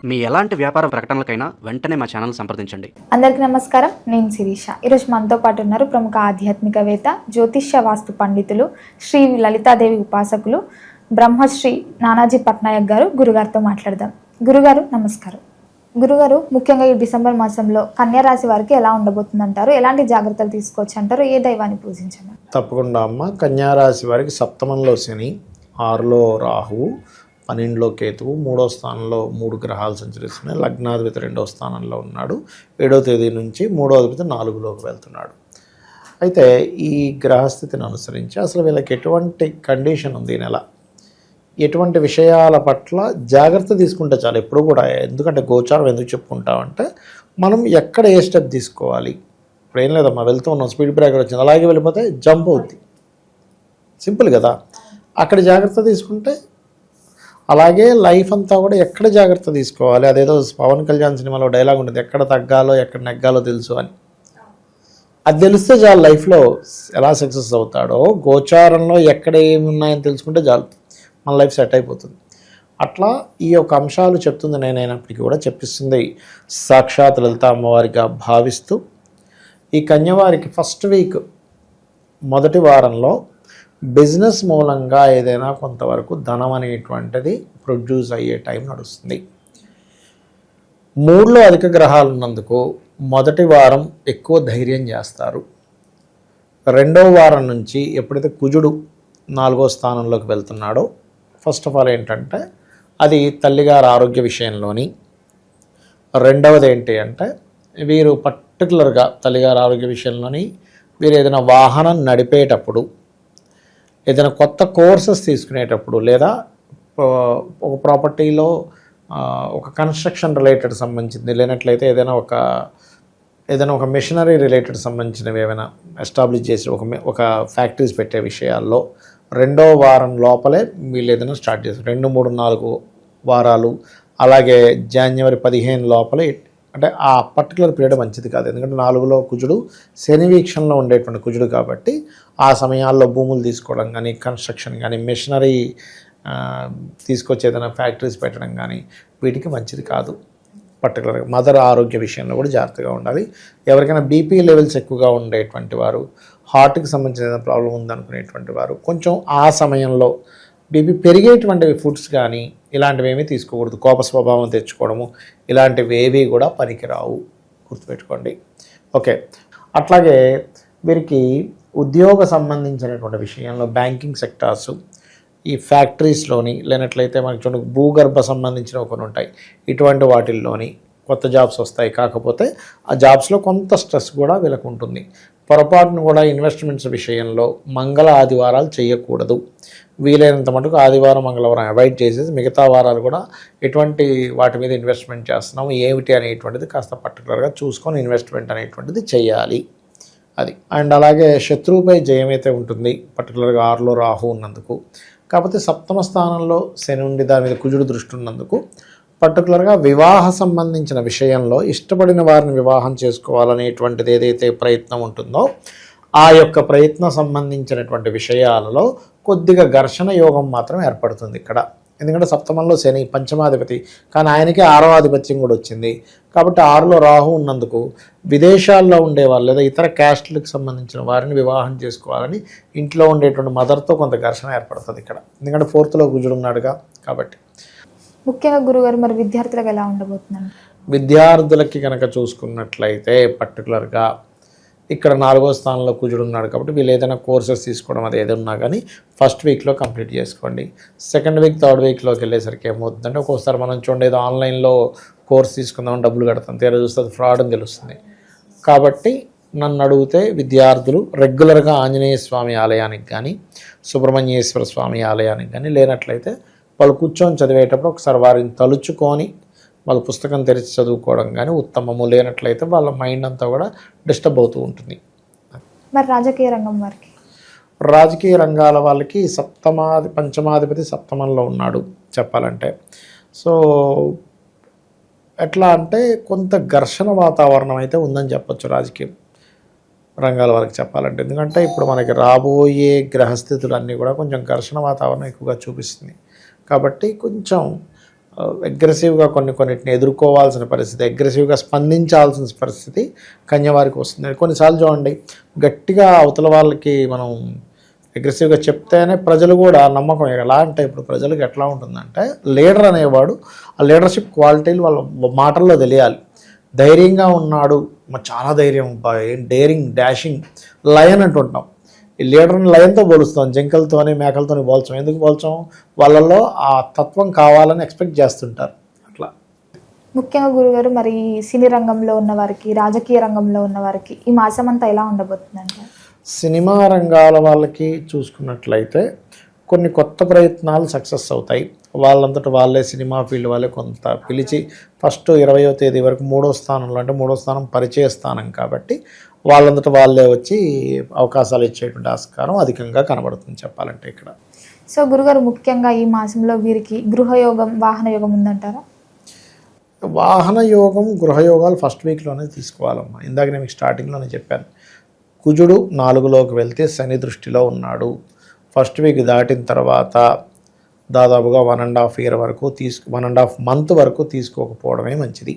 మీ ఎలాంటి వ్యాపార ప్రకటనలకైనా వెంటనే మా ఛానల్ సంప్రదించండి. అందరికీ నమస్కారం. నేను శిరీష. ఈరోజు మనతో పాటు ఉన్నారు ప్రముఖ ఆధ్యాత్మికవేత్త, జ్యోతిష్య వాస్తు పండితులు, శ్రీ లలితాదేవి ఉపాసకులు, బ్రహ్మశ్రీ నానాజీ పట్నాయక్ గారు. గురుగారితో మాట్లాడదాం. గురుగారు నమస్కారం. గురుగారు, ముఖ్యంగా ఈ డిసెంబర్ మాసంలో కన్యా రాశి వారికి ఎలా ఉండబోతుందంటారు? ఎలాంటి జాగ్రత్తలు తీసుకోవచ్చు అంటారు? ఏ దైవాన్ని పూజించమని? తప్పకుండా అమ్మ. కన్యా రాశి వారికి సప్తమంలో శని, 6లో రాహువు, 12లో కేతువు, 3వ స్థానంలో 3 గ్రహాలు సంచరిస్తున్నాయి. లగ్నాధిపతి 2వ స్థానంలో ఉన్నాడు. 7వ తేదీ నుంచి 3వ అధిపతి 4లోకి వెళ్తున్నాడు. అయితే ఈ గ్రహస్థితిని అనుసరించి అసలు వీళ్ళకి ఎటువంటి కండిషన్ ఉంది ఈ నెల, ఎటువంటి విషయాల పట్ల జాగ్రత్త తీసుకుంటే చాలు ఎప్పుడు కూడా. ఎందుకంటే గోచారం ఎందుకు చెప్పుకుంటామంటే, మనం ఎక్కడ ఏ స్టెప్ తీసుకోవాలి. ఇప్పుడు ఏం లేదమ్మా, వెళ్తూ ఉన్నాం, స్పీడ్ బ్రేకర్ వచ్చింది, అలాగే వెళ్ళిపోతే జంప్ అవుద్ది. సింపుల్ కదా. అక్కడ జాగ్రత్త తీసుకుంటే, అలాగే లైఫ్ అంతా కూడా ఎక్కడ జాగ్రత్త తీసుకోవాలి. అదేదో పవన్ కళ్యాణ్ సినిమాలో డైలాగ్ ఉంటుంది, ఎక్కడ తగ్గాలో ఎక్కడ నెగ్గాలో తెలుసు అని. అది తెలిస్తే చాలు లైఫ్లో ఎలా సక్సెస్ అవుతాడో. గోచారంలో ఎక్కడ ఏమి ఉన్నాయని తెలుసుకుంటే చాలు, మన లైఫ్ సెట్ అయిపోతుంది. అట్లా ఈ యొక్క అంశాలు చెప్తుంది నేనైనప్పటికీ కూడా చెప్పిస్తుంది సాక్షాత్ లలిత అమ్మవారిగా భావిస్తూ, ఈ కన్యవారికి ఫస్ట్ వీక్ మొదటి వారంలో బిజినెస్ మూలంగా ఏదైనా కొంతవరకు ధనం అనేటువంటిది ప్రొడ్యూస్ అయ్యే టైం నడుస్తుంది. 3లో అధిక గ్రహాలు ఉన్నందుకు మొదటి వారం ఎక్కువ ధైర్యం చేస్తారు. 2వ వారం నుంచి ఎప్పుడైతే కుజుడు 4వ స్థానంలోకి వెళ్తున్నాడో, ఫస్ట్ ఆఫ్ ఆల్ ఏంటంటే అది తల్లిగారి ఆరోగ్య విషయంలోని. రెండవది ఏంటి అంటే, వీరు పర్టికులర్గా తల్లిగారి ఆరోగ్య విషయంలోని, వీరు ఏదైనా వాహనం నడిపేటప్పుడు, ఏదైనా కొత్త కోర్సెస్ తీసుకునేటప్పుడు, లేదా ఒక ప్రాపర్టీలో ఒక కన్స్ట్రక్షన్ రిలేటెడ్ సంబంధించింది, లేనట్లయితే ఏదైనా ఒక మెషినరీ రిలేటెడ్ సంబంధించినవి ఏమైనా ఎస్టాబ్లిష్ చేసి ఒక ఫ్యాక్టరీస్ పెట్టే విషయాల్లో 2వ వారం లోపలే వీళ్ళు ఏదైనా స్టార్ట్ చేస్తారు. 2, 3, 4 వారాలు, అలాగే జనవరి 15 లోపలే. అంటే ఆ పర్టికులర్ పీరియడ్ మంచిది కాదు, ఎందుకంటే 4లో కుజుడు శని వీక్షణలో ఉండేటువంటి కుజుడు కాబట్టి, ఆ సమయాల్లో భూములు తీసుకోవడం కానీ, కన్స్ట్రక్షన్ కానీ, మెషినరీ తీసుకొచ్చి ఏదైనా ఫ్యాక్టరీస్ పెట్టడం కానీ వీటికి మంచిది కాదు. పర్టికులర్గా మదర్ ఆరోగ్య విషయంలో కూడా జాగ్రత్తగా ఉండాలి. ఎవరికైనా బీపీ లెవెల్స్ ఎక్కువగా ఉండేటువంటి వారు, హార్ట్కి సంబంధించిన ఏదైనా ప్రాబ్లం ఉందనుకునేటువంటి వారు కొంచెం ఆ సమయంలో బీపీ పెరిగేటువంటి ఫుడ్స్ కానీ ఇలాంటివి ఏమీ తీసుకోకూడదు. కోప స్వభావం తెచ్చుకోవడము ఇలాంటివి ఏవి కూడా పనికిరావు, గుర్తుపెట్టుకోండి. ఓకే. అట్లాగే వీరికి ఉద్యోగ సంబంధించినటువంటి విషయంలో బ్యాంకింగ్ సెక్టార్స్, ఈ ఫ్యాక్టరీస్లోని, లేనట్లయితే మనకి చూడండి భూగర్భ సంబంధించిన కొన్ని ఉంటాయి, ఇటువంటి వాటిల్లోని కొత్త జాబ్స్ వస్తాయి. కాకపోతే ఆ జాబ్స్లో కొంత స్ట్రెస్ కూడా వీళ్ళకు ఉంటుంది. పొరపాటును కూడా ఇన్వెస్ట్మెంట్స్ విషయంలో మంగళ ఆదివారాలు చేయకూడదు. వీలైనంత మటుకు ఆదివారం మంగళవారం అవాయిడ్ చేసేసి మిగతా వారాలు కూడా ఎటువంటి వాటి మీద ఇన్వెస్ట్మెంట్ చేస్తున్నాము ఏమిటి అనేటువంటిది కాస్త పర్టికులర్గా చూసుకొని ఇన్వెస్ట్మెంట్ అనేటువంటిది చేయాలి. అది. అండ్ అలాగే శత్రువుపై జయం అయితే ఉంటుంది, పర్టికులర్గా 6లో రాహు ఉన్నందుకు. కాకపోతే 7వ స్థానంలో శని ఉండి దాని మీద కుజుడు దృష్టి ఉన్నందుకు పర్టికులర్గా వివాహ సంబంధించిన విషయంలో ఇష్టపడిన వారిని వివాహం చేసుకోవాలనేటువంటిది ఏదైతే ప్రయత్నం ఉంటుందో, ఆ యొక్క ప్రయత్నం సంబంధించినటువంటి విషయాలలో కొద్దిగా ఘర్షణ యోగం మాత్రం ఏర్పడుతుంది ఇక్కడ. ఎందుకంటే 7మంలో శని పంచమాధిపతి, కానీ ఆయనకే 6వ ఆధిపత్యం కూడా వచ్చింది. కాబట్టి 6లో రాహు ఉన్నందుకు విదేశాల్లో ఉండేవాళ్ళు లేదా ఇతర క్యాస్ట్లకు సంబంధించిన వారిని వివాహం చేసుకోవాలని ఇంట్లో ఉండేటువంటి మదర్తో కొంత ఘర్షణ ఏర్పడుతుంది ఇక్కడ, ఎందుకంటే 4థ్లో కుజుడు ఉన్నాడుగా. కాబట్టి ముఖ్యంగా గురుగారు, మరి విద్యార్థులకు ఎలా ఉండబోతుందండి? విద్యార్థులకి కనుక చూసుకున్నట్లయితే పర్టికులర్గా ఇక్కడ 4వ స్థానంలో కుజుడు ఉన్నాడు కాబట్టి వీళ్ళు ఏదైనా కోర్సెస్ తీసుకోవడం అది ఏదన్నా కానీ ఫస్ట్ వీక్లో కంప్లీట్ చేసుకోండి. సెకండ్ వీక్, థర్డ్ వీక్లోకి వెళ్ళేసరికి ఏమవుతుందంటే, ఒక్కోసారి మనం చూడండి ఏదో ఆన్లైన్లో కోర్స్ తీసుకుందామని డబ్బులు కడతాం, తీరా చూస్తే అది ఫ్రాడ్ అని తెలుస్తుంది. కాబట్టి నన్ను అడిగితే విద్యార్థులు రెగ్యులర్గా ఆంజనేయ స్వామి ఆలయానికి కానీ, సుబ్రహ్మణ్యేశ్వర స్వామి ఆలయానికి కానీ, లేనట్లయితే వాళ్ళు కూర్చొని చదివేటప్పుడు ఒకసారి వారిని తలుచుకొని వాళ్ళ పుస్తకం తెరిచి చదువుకోవడం కానీ ఉత్తమము. లేనట్లయితే వాళ్ళ మైండ్ అంతా కూడా డిస్టర్బ్ అవుతూ ఉంటుంది. మరి రాజకీయ రంగం వారికి? రాజకీయ రంగాల వాళ్ళకి పంచమాధిపతి 7మంలో ఉన్నాడు చెప్పాలంటే. సో ఎట్లా అంటే కొంత ఘర్షణ వాతావరణం అయితే ఉందని చెప్పొచ్చు రాజకీయ రంగాల వాళ్ళకి చెప్పాలంటే. ఎందుకంటే ఇప్పుడు మనకి రాబోయే గ్రహస్థితులు అన్నీ కూడా కొంచెం ఘర్షణ వాతావరణం ఎక్కువగా చూపిస్తుంది. కాబట్టి కొంచెం అగ్రెసివ్గా కొన్నిటిని ఎదుర్కోవాల్సిన పరిస్థితి, అగ్రెసివ్గా స్పందించాల్సిన పరిస్థితి కన్యవారికి వస్తుంది. కొన్నిసార్లు చూడండి, గట్టిగా అవతల వాళ్ళకి మనం అగ్రెసివ్గా చెప్తేనే ప్రజలు కూడా నమ్మకం. ఎలా అంటే ఇప్పుడు ప్రజలకు ఎట్లా ఉంటుందంటే, లీడర్ అనేవాడు ఆ లీడర్షిప్ క్వాలిటీలు వాళ్ళ మాటల్లో తెలియాలి. ధైర్యంగా ఉన్నాడు, చాలా ధైర్యం, డేరింగ్, డాషింగ్, లయన్ అంటుంటాం. ఈ లీడర్ని లయన్తో పోలుస్తాం, జింకలతోని మేకలతోని పోల్చాం. ఎందుకు పోల్చాం? వాళ్ళల్లో ఆ తత్వం కావాలని ఎక్స్పెక్ట్ చేస్తుంటారు. అట్లా ముఖ్యంగా గురుగారు, మరి సినీ రంగంలో ఉన్న వారికి, రాజకీయ రంగంలో ఉన్న వారికి ఈ మాసం అంతా ఎలా ఉండబోతుందంటే? సినిమా రంగాల వాళ్ళకి చూసుకున్నట్లయితే కొన్ని కొత్త ప్రయత్నాలు సక్సెస్ అవుతాయి. వాళ్ళంతటా వాళ్ళే, సినిమా ఫీల్డ్ వాళ్ళే కొంత పిలిచి ఫస్ట్ 20వ తేదీ వరకు 3వ స్థానంలో, అంటే 3వ స్థానం పరిచయ స్థానం కాబట్టి వాళ్ళంతటా వాళ్ళే వచ్చి అవకాశాలు ఇచ్చేటువంటి ఆస్కారం అధికంగా కనబడుతుంది చెప్పాలంటే ఇక్కడ. సో గురుగారు, ముఖ్యంగా ఈ మాసంలో వీరికి గృహయోగం, వాహన యోగం ఉందంటారా? వాహన యోగం, గృహయోగాలు ఫస్ట్ వీక్లోనే తీసుకోవాలమ్మా. ఇందాక నేను మీకు స్టార్టింగ్లోనే చెప్పాను, కుజుడు 4లోకి వెళ్తే శని దృష్టిలో ఉన్నాడు. ఫస్ట్ వీక్ దాటిన తర్వాత దాదాపుగా 1.5 year వరకు 1.5 month వరకు తీసుకోకపోవడమే మంచిది.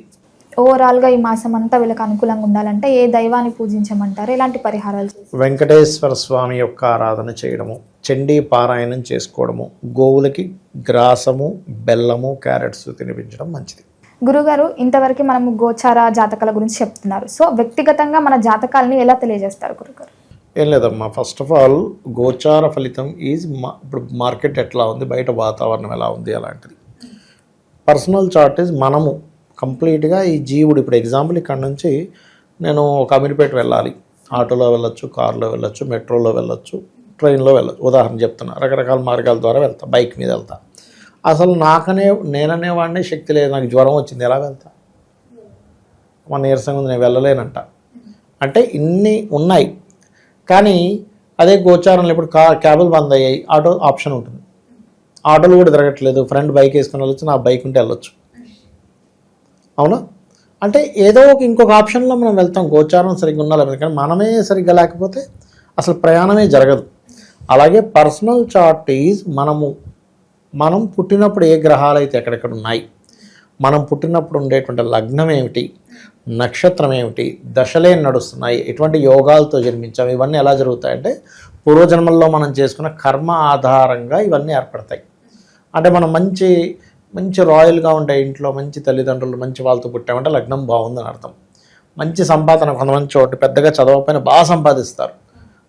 ఓవరాల్గా ఈ మాసం అంతా వీళ్ళకి అనుకూలంగా ఉండాలంటే ఏ దైవాన్ని పూజించమంటారు? ఎలాంటి పరిహారాలు చేస్తారు? వెంకటేశ్వర స్వామి యొక్క ఆరాధన చేయడము, చండీ పారాయణం చేసుకోవడము, గోవులకి గ్రాసము, బెల్లము, క్యారెట్స్ తినిపించడం మంచిది. గురుగారు, ఇంతవరకు మనము గోచార జాతకాల గురించి చెప్తున్నారు. సో వ్యక్తిగతంగా మన జాతకాలని ఎలా తెలియజేస్తారు గురుగారు? ఏం లేదమ్మా, ఫస్ట్ ఆఫ్ ఆల్ గోచార ఫలితం ఈజ్ ఇప్పుడు మార్కెట్ ఎట్లా ఉంది, బయట వాతావరణం ఎలా ఉంది అలాంటిది. పర్సనల్ చార్ట్ ఈజ్ మనము కంప్లీట్గా ఈ జీవుడు. ఇప్పుడు ఎగ్జాంపుల్ ఇక్కడ నుంచి నేను ఒక అమీర్పేట వెళ్ళాలి, ఆటోలో వెళ్ళొచ్చు, కారులో వెళ్ళొచ్చు, మెట్రోలో వెళ్ళొచ్చు, ట్రైన్లో వెళ్ళొచ్చు, ఉదాహరణ చెప్తున్నా. రకరకాల మార్గాల ద్వారా వెళ్తా, బైక్ మీద వెళ్తా. అసలు నేననేవాడినే శక్తి లేదు, నాకు జ్వరం వచ్చింది, ఎలా వెళ్తా? నీరసంగా ఉంది, నేను వెళ్ళలేనంట. అంటే ఇన్ని ఉన్నాయి. కానీ అదే గోచారంలో ఇప్పుడు క్యాబులు బంద్ అయ్యాయి, ఆటో ఆప్షన్ ఉంటుంది. ఆటోలు కూడా తిరగట్లేదు, ఫ్రెండ్ బైక్ వేసుకొని వెళ్ళొచ్చు, నా బైక్ ఉంటే వెళ్ళొచ్చు. అవునా? అంటే ఏదో ఇంకొక ఆప్షన్లో మనం వెళ్తాం, గోచారం సరిగ్గా ఉండాలి. కానీ మనమే సరిగ్గా లేకపోతే అసలు ప్రయాణమే జరగదు. అలాగే పర్సనల్ చార్ట్ ఈజ్ మనం పుట్టినప్పుడు ఏ గ్రహాలు అయితే ఎక్కడెక్కడ ఉన్నాయి, మనం పుట్టినప్పుడు ఉండేటువంటి లగ్నం ఏమిటి, నక్షత్రం ఏమిటి, దశలే నడుస్తున్నాయి, ఎటువంటి యోగాలతో జన్మించాం, ఇవన్నీ ఎలా జరుగుతాయంటే పూర్వజన్మల్లో మనం చేసుకున్న కర్మ ఆధారంగా ఇవన్నీ ఏర్పడతాయి. అంటే మనం మంచి రాయల్గా ఉండే ఇంట్లో, మంచి తల్లిదండ్రులు, మంచి వాళ్ళతో పుట్టామంటే లగ్నం బాగుందని అర్థం. మంచి సంపాదన, కొంతమంది చోటు పెద్దగా చదవకపోయినా బాగా సంపాదిస్తారు,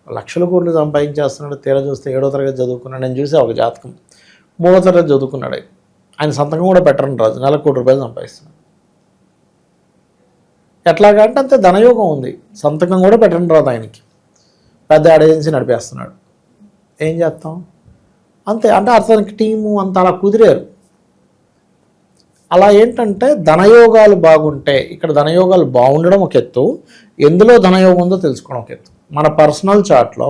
లక్షల కోట్లు సంపాదించేస్తున్నాడు. తీరా చూస్తే 7వ తరగతి చదువుకున్నాడు. నేను చూసే ఒక జాతకం, 3వ తరగతి చదువుకున్నాడు. ఆయన సంతకం కూడా పెట్టరని రాజు, నెలకు ₹1 సంపాదిస్తున్నాడు. ఎట్లాగా అంటే అంతే ధనయోగం ఉంది, సంతకం కూడా పెట్టరని రాదు ఆయనకి. పెద్ద ఏజెన్సీ నడిపేస్తున్నాడు. ఏం చేస్తాం? అంతే. అంటే అతనికి టీము అంత అలా కుదిరారు. అలా ఏంటంటే ధనయోగాలు బాగుంటే, ఇక్కడ ధనయోగాలు బాగుండడం ఒక ఎత్తు, ఎందులో ధనయోగం ఉందో తెలుసుకోవడం ఒక ఎత్తు. మన పర్సనల్ చార్ట్లో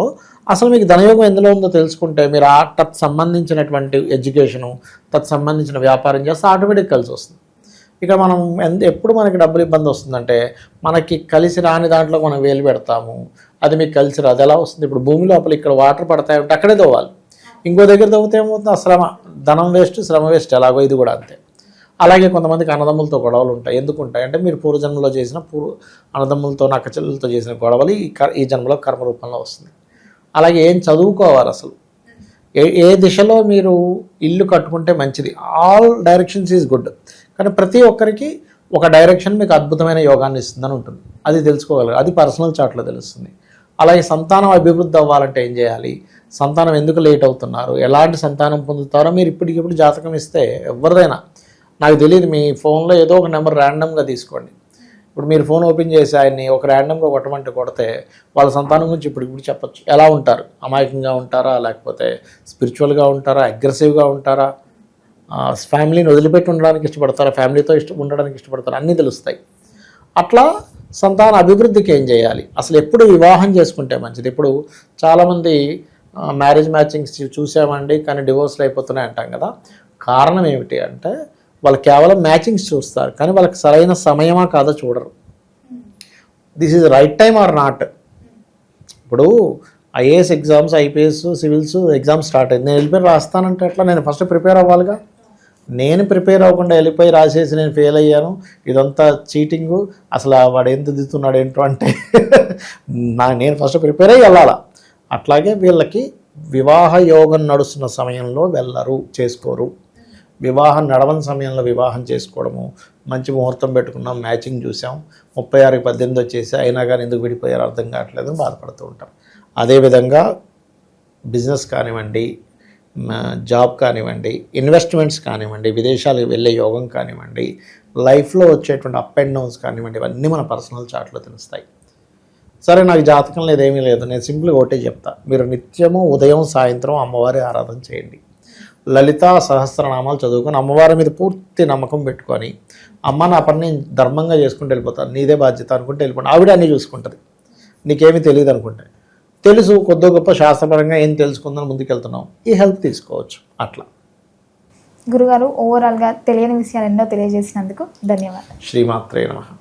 అసలు మీకు ధనయోగం ఎందులో ఉందో తెలుసుకుంటే మీరు తత్ సంబంధించినటువంటి ఎడ్యుకేషను, తత్ సంబంధించిన వ్యాపారం చేస్తే ఆటోమేటిక్ కలిసి వస్తుంది. ఇక మనం ఎప్పుడు మనకి డబ్బులు ఇబ్బంది వస్తుందంటే, మనకి కలిసి రాని దాంట్లో మనం వేలు పెడతాము, అది మీకు కలిసి రాదు. ఎలా వస్తుంది? ఇప్పుడు భూమి లోపల ఇక్కడ వాటర్ పడతాయంటే అక్కడే తవ్వాలి, ఇంకో దగ్గర తవ్వుతే ఏమవుతుంది? శ్రమ, ధనం వేస్ట్, శ్రమ వేస్ట్. ఎలాగో ఇది కూడా అంతే. అలాగే కొంతమందికి అన్నదమ్ములతో గొడవలు ఉంటాయి. ఎందుకు ఉంటాయి అంటే మీరు పూర్వజన్మలో చేసిన అన్నదమ్ములతో, నక్కచెల్లెలతో చేసిన గొడవలు ఈ జన్మలో కర్మ రూపంలో వస్తుంది. అలాగే ఏం చదువుకోవాలి, అసలు ఏ దిశలో మీరు ఇల్లు కట్టుకుంటే మంచిది. ఆల్ డైరెక్షన్స్ ఈజ్ గుడ్, కానీ ప్రతి ఒక్కరికి ఒక డైరెక్షన్ మీకు అద్భుతమైన యోగాన్ని ఇస్తుందని ఉంటుంది. అది తెలుసుకోగలరు, అది పర్సనల్ చార్ట్లో తెలుస్తుంది. అలాగే సంతానం అభివృద్ధి అవ్వాలంటే ఏం చేయాలి, సంతానం ఎందుకు లేట్ అవుతున్నారు, ఎలాంటి సంతానం పొందుతారో మీరు ఇప్పటికిప్పుడు జాతకం ఇస్తే ఎవరిదైనా, నాకు తెలియదు, మీ ఫోన్లో ఏదో ఒక నెంబర్ ర్యాండమ్గా తీసుకోండి. ఇప్పుడు మీరు ఫోన్ ఓపెన్ చేసి ఆయన్ని ఒక ర్యాండమ్గా కొట్టమంటే కొడితే వాళ్ళ సంతానం గురించి ఇప్పుడు చెప్పచ్చు. ఎలా ఉంటారు? అమాయకంగా ఉంటారా, లేకపోతే స్పిరిచువల్గా ఉంటారా, అగ్రెసివ్గా ఉంటారా, ఫ్యామిలీని వదిలిపెట్టి ఉండడానికి ఇష్టపడతారా, ఫ్యామిలీతో ఉండడానికి ఇష్టపడతారా, అన్నీ తెలుస్తాయి. అట్లా సంతాన అభివృద్ధికి ఏం చేయాలి, అసలు ఎప్పుడు వివాహం చేసుకుంటే మంచిది. ఇప్పుడు చాలామంది మ్యారేజ్ మ్యాచింగ్స్ చూసామండి కానీ డివోర్స్లు అయిపోతున్నాయి అంటాం కదా. కారణం ఏమిటి అంటే వాళ్ళు కేవలం మ్యాచింగ్స్ చూస్తారు, కానీ వాళ్ళకి సరైన సమయమా కాదో చూడరు. This is right time or not. ఇప్పుడు IAS exams, IPS, civils exams start అయింది, నేను వెళ్ళిపోయి రాస్తానంటే ఎట్లా? నేను ఫస్ట్ ప్రిపేర్ అవ్వాలిగా. నేను ప్రిపేర్ అవ్వకుండా వెళ్ళిపోయి రాసేసి నేను ఫెయిల్ అయ్యాను, ఇదంతా చీటింగు, అసలు వాడు ఏం దిద్దుతున్నాడు ఏంటో అంటే నేను ఫస్ట్ ప్రిపేర్ అయ్యి వెళ్ళాలా. అట్లాగే వీళ్ళకి వివాహ యోగం నడుస్తున్న సమయంలో వెళ్ళరు, చేసుకోరు. వివాహం నడవని సమయంలో వివాహం చేసుకోవడము, మంచి ముహూర్తం పెట్టుకున్నాం, మ్యాచింగ్ చూసాం, 36కి 18 వచ్చేసి అయినా కానీ ఎందుకు విడిపోయారు అర్థం కావట్లేదు, బాధపడుతూ ఉంటాం. అదేవిధంగా బిజినెస్ కానివ్వండి, జాబ్ కానివ్వండి, ఇన్వెస్ట్మెంట్స్ కానివ్వండి, విదేశాలకు వెళ్ళే యోగం కానివ్వండి, లైఫ్లో వచ్చేటువంటి అప్ అండ్ డౌన్స్ కానివ్వండి, ఇవన్నీ మన పర్సనల్ చార్ట్లో తెలుస్తాయి. సరే నాకు జాతకం లేదు, ఏమీ లేదు, నేను సింపుల్గా ఒకటే చెప్తా, మీరు నిత్యము ఉదయం సాయంత్రం అమ్మవారి ఆరాధన చేయండి, లలితా సహస్రనామాలు చదువుకొని అమ్మవారి మీద పూర్తి నమ్మకం పెట్టుకొని, అమ్మ నా పని నేను ధర్మంగా చేసుకుంటూ వెళ్ళిపోతాను, నీదే బాధ్యత అనుకుంటే వెళ్ళిపోతాను, ఆవిడ అన్నీ చూసుకుంటుంది, నీకేమీ తెలియదు అనుకుంటే. తెలుసు కొద్ది గొప్ప శాస్త్రపరంగా ఏం తెలుసుకుందని ముందుకెళ్తున్నాం, ఈ హెల్ప్ తీసుకోవచ్చు. అట్లా గురుగారు ఓవరాల్గా తెలియని విషయాలు ఎన్నో తెలియజేసినందుకు ధన్యవాదాలు. శ్రీమాత్రే నమః.